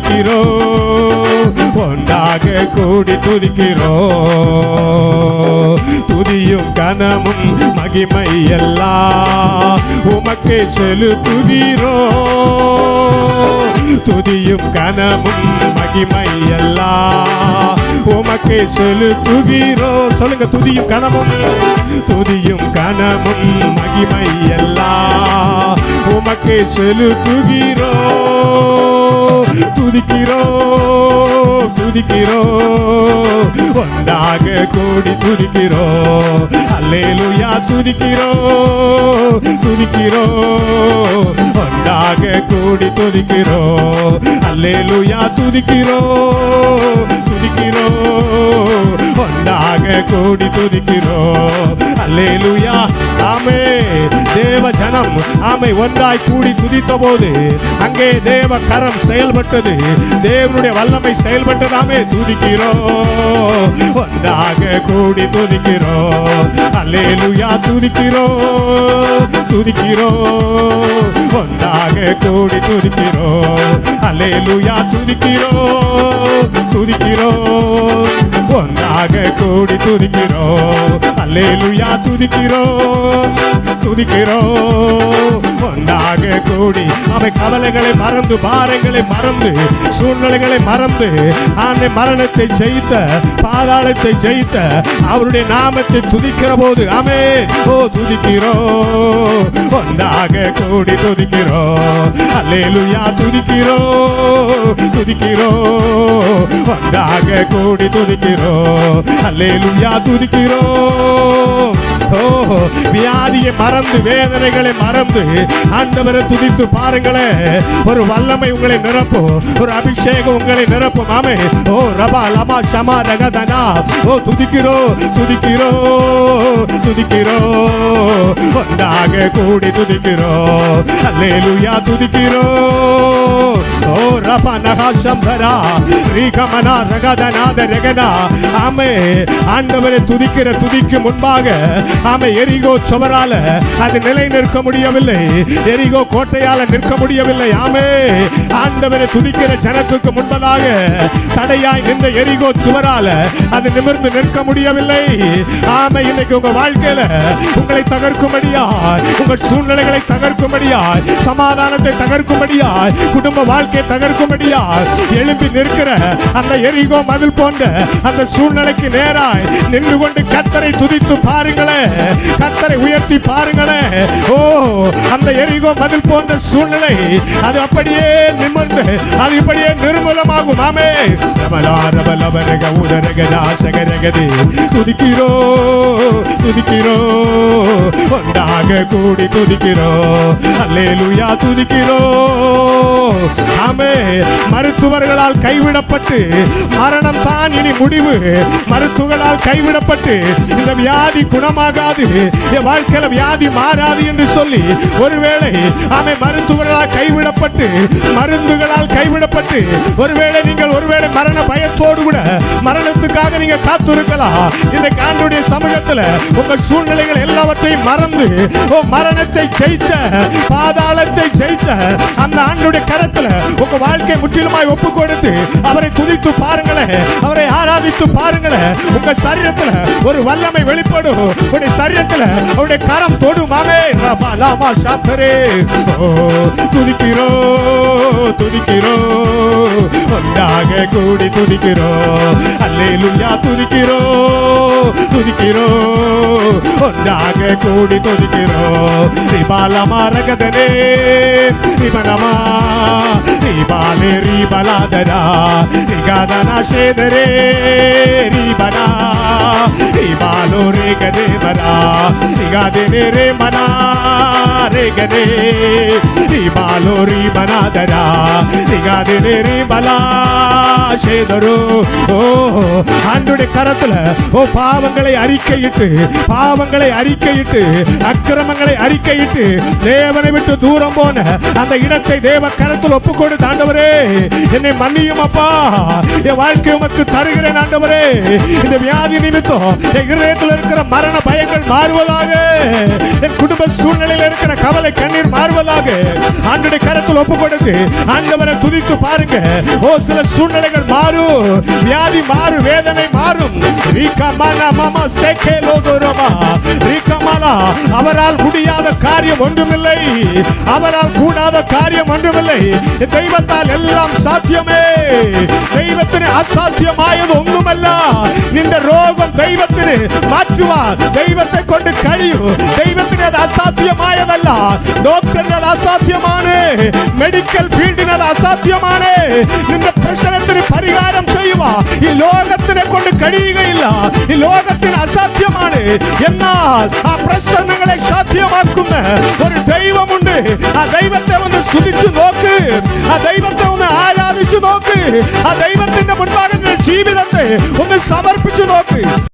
துதிக்கிறோம், ஒன்றாக கூடி துதிக்கிறோம். துதியும் கனமும் மகிமை எல்லாம் உமக்கே செலுத்துகிறோம். துதியும் கனமும் மகிமை எல்லாம் உமக்கே செலுத்துகிறோம். சொல்லுங்க, துதியும் கனமும், துதியும் கனமும் மகிமை எல்லாம் உமக்கே செலுத்துகிறோம். துதிக்கிறோம், துதிக்கிறோம், ஒன்றாக கூடி துதிக்கிறோம். அல்லேலூயா. துதிக்கிறோம், துதிக்கிறோம், ஒன்றாக கூடி துதிக்கிறோம். அல்லேலூயா. துதிக்கிறோம், துதிக்கிறோம், ஒன்றாக கூடி துதிக்கிறோம். அல்லேலூயா. ஆமே. தேவ ஜனம் ஆமை ஒன்றாய் கூடி துதித்த போது அங்கே தேவ கரம் செயல்பட்டது, தேவனுடைய வல்லமை செயல்பட்டது. ஆமே. துதிக்கிறோம், ஒன்றாக கூடி துதிக்கிறோம். அல்லேலூயா. துதிக்கிறோம், துதிக்கிறோம், ஒன்றாக கூடி துதிக்கிறோம். அல்லேலூயா. துதிக்கிறோம், துதிக்கிறோம், ஒன்றாக கூடி துதிக்கிறோம். அல்லேலூயா. துதிக்கிறோம், துதிக்கிறோம், ஒன்றாக கூடி. அவை கவலைகளை மறந்து, பாரங்களை மறந்து, சூழ்நிலைகளை மறந்து, ஆண்டை மரணத்தை ஜெயித்த, பாதாளத்தை ஜெயித்த அவருடைய நாமத்தை துதிக்கிற போது ஆமென். ஓ துதிக்கிறோம், ஒன்றாக கூடி துதிக்கிறோம். அல்லேலூயா. துதிக்கிறோம், துதிக்கிறோம், ஒன்றாக கூடி துதிக்கிறோம். அல்லேலூயா. துதிக்கிறோம். ஓஹோ, வியாதியை மறந்து, வேதனைகளை மறந்து ஆண்டவரை துதித்து பாருங்களேன். ஒரு வல்லமை உங்களை நிரப்பும், ஒரு அபிஷேகம் உங்களை நிரப்பும். ஆமே. ஓ ரபா லமா ஷமா ரகதனா. ஓ துதிக்கிறோம், துதிக்கிறோம், துதிக்கிறோம், ஒன்றாக கூடி துதிக்கிறோம். அல்லேலூயா. துதிக்கிறோம். ஓ ரபா நகா சம்பரா ரீகமனா ரகதனாத ரகனா. ஆமே. ஆண்டவரை துதிக்கிற துதிக்கு முன்பாக ஆமே எரிகோ சுவரால அது நிலை நிற்க முடியவில்லை, எரிகோ கோட்டையால நிற்க முடியவில்லை. ஆமே. ஆண்டவரை துதிக்கிற ஜனத்துக்கு முன்பதாக தடையாய் நின்ற எரிகோ சுவரால அது நிமிர்ந்து நிற்க முடியவில்லை. ஆமே. இன்னைக்கு உங்க வாழ்க்கையில உங்களை தகர்க்கும்படியாய், உங்கள் சூழ்நிலைகளை தகர்க்கும்படியாய், சமாதானத்தை தகர்க்கும்படியாய், குடும்ப வாழ்க்கையை தகர்க்கும்படியாய் எழும்பி நிற்கிற அந்த எரிகோ மதில் போன்ற அந்த சூழ்நிலைக்கு நேராய் நின்று கொண்டு கர்த்தரை துதித்து பாருங்களேன், கர்த்தரை உயர்த்தி பாருங்களேன். ஓ அந்த எரிகோ மதில் போன்ற சூழ்நிலை அது அப்படியே நிமிர்ந்து, அது இப்படியே நிர்மூலமாகும். ஆமே. துதிக்கிறோம், துதிக்கிறோம், ஒன்றாக கூடி துதிக்கிறோம். அல்லேலூயா. துதிக்கிறோம். ஆமே. மருத்துவர்களால் கைவிடப்பட்டு மரணம் தான் இனி முடிவு, மருத்துவர்களால் கைவிடப்பட்டு இந்த வியாதி குணமாகாது, என் வாழ்க்கையில வியாதி மாறாது என்று சொல்லி ஒருவேளை ஆமே மருத்துவர்களால் கைவிடப்பட்டு, மருந்துகளால் கைவிடப்பட்டு ஒருவேளை நீங்கள் ஒருவேளை மரண பயத்தோடு கூட மரணத்துக்காக நீங்க காத்திருக்கலாம். இந்த ஆண்டவருடைய சமூகத்துல உங்கள் சூழ்நிலைகள் எல்லாவற்றையும் மறந்து, ஓ மரணத்தை ஜெயிச்ச, பாதாளத்தை ஜெயிச்ச அந்த ஆண்டவருடைய கரத்துல உங்க வாழ்க்கை முற்றிலுமாய் ஒப்பு கொடுத்து அவரை துதித்து பாருங்களேன், அவரை ஆராதித்து பாருங்களேன். உங்க சரீரத்துல ஒரு வல்லமை வெளிப்படும், உங்களுடைய சரீரத்துல அவருடைய கரம் தொடும். ஆமே. ரபா லாமா ஷாத்தரே. ஓ துதிக்கிறோம், துதிக்கிறோம், ஒன்றாக கூடி துதிக்கிறோம். அல்லேலூயா. துதிக்கிறோம், துதிக்கிறோம், ஒன்றாக கூடி துதிக்கிறோம். ரிபாலமா ரகதனே ரிபனமா ரிபாலே ரிபலாதனா ரிகாதனா ஷேதரே ரிபனா ரிபாலோ ரேகதே மனா ரிகாதே ரே மனா ரேகதே ரிபாலோ ரிபனாதனா ரிகாதே ரிபலா செய்தரு. ஓ ஆண்டுடைய கரத்துல பாவங்களை அறிக்கையிட்டு அக்கிரமங்களை அறிக்கையிட்டு தேவனை விட்டு தூரம் போன அந்த இடத்தை தேவ கரத்தில் ஒப்புக்கொடு. ஆண்டவரே என்னை மன்னியும் அப்பா, என் வாழ்க்கை உமக்கு தருகிறேன் ஆண்டவரே. இந்த வியாதி நிமித்தம் என் இதயத்தில் இருக்கிற மரண பயங்கள் மாறுவதாக, என் குடும்ப சூழ்நிலையில் இருக்கிற கவலை கண்ணீர் மாறுவதாக ஆண்டுடைய கரத்தில் ஒப்புக்கொடுத்து ஆண்டவரை துதித்து பாருங்க. ஓ சில சூழ்நிலைகள் மாறும், வியாதி மாறும், வேதனை மாறும். அவரால் முடியாத காரியம் ஒன்றுமில்லை, அவரால் கூடாத காரியம் ஒன்றுமில்லை. தெய்வத்தால் எல்லாம் சாத்தியமே. தெய்வத்தின் அசாத்தியமாயது ஒன்றுமல்ல. இந்த ரோகம் தெய்வத்தின் மாற்றுவார், தெய்வத்தை கொண்டு கழியும். தெய்வத்தின் அது அசாத்தியமாயதல்ல. டாக்டர்கள் அசாத்தியமான, மெடிக்கல் ஃபீல்டினர் அசாத்தியமான இந்த பிரச்சனத்தின் பரிகாரம் செய்வா. இலோகத்தினை கொண்டு கழியுகையில்ல. இலோகத்தின் அசாத்தியமான என்னால் பிரச்சனைகளை சாத்தியமாக்கும் ஒரு தெய்வம் உண்டு. தெய்வத்தை வந்து சுதிச்சு நோக்கு, தெய்வத்தை வந்து ஆராதிச்சு நோக்கு, தெய்வத்தின் முன்பாக ஜீவிதத்தை வந்து சமர்ப்பிச்சு நோக்கு.